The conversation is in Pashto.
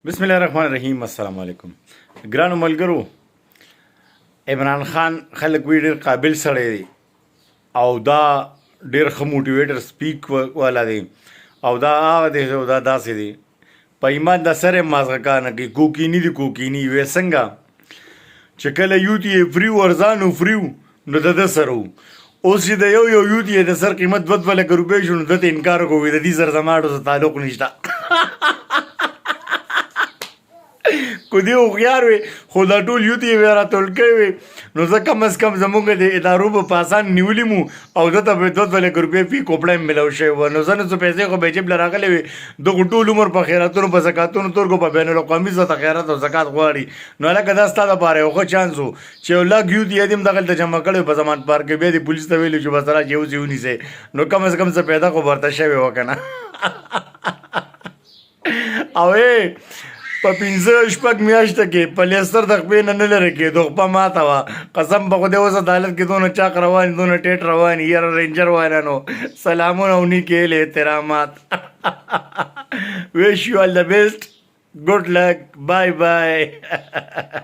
بسم الله الرحمن الرحیم. السلام علیکم ګرانو ملګرو. عمران خان خلک وی ډېر قابل سړی دی او دا ډېر ښه موټیویټر سپیک والا دی او دا هغه دی او دا داسې دی په ایمان د سره مازغه کانه کې کوکینی دی کوکینی وې څنګه چې کله یوت یې فری ورزانو فریو نو د سره اوس چې د یو یوت یې د سر قیمت 2 لک روپۍ شو نو دته انکار کوي د دې سره زماړو سره تعلق نشته کو دی هوښیار وي خو دا ټول یوت یې راټول کړی وي نو زه کم از کم زموږ د ادارو په آسان نیولي مو او دته به 2 لک روپۍ فی کوپړه یې میلاو شوی وه نو زه نه څه پیسې خو به جیب له راغلی وي دغو ټول عمر په خیراتونو په زکاتونو تورګو په بین الاقوامي سطحه خیرات او زکات غواړي نو هلکه دا ستا دپاره یو ښه چانس و چې یو لږ یوت یې دې هم دغلته جمع کړی په زمان پارک کې بیا دې پولیس ته ویلي چې بس راځي یو ځای ونیسئ نو کم از کم څه پیدا خو ورته شوې وه که نه او په 5-6 میاشته کې پلیستر د خپې نه لرې کېدو خپه ماته وه قسم په خدای اوس عدالت کې دونه چاق روان دونه ټیټ روان یاره رینجر وایرانو سلامونه او نیکې هیلې احترامات wish you all the best good luck bye bye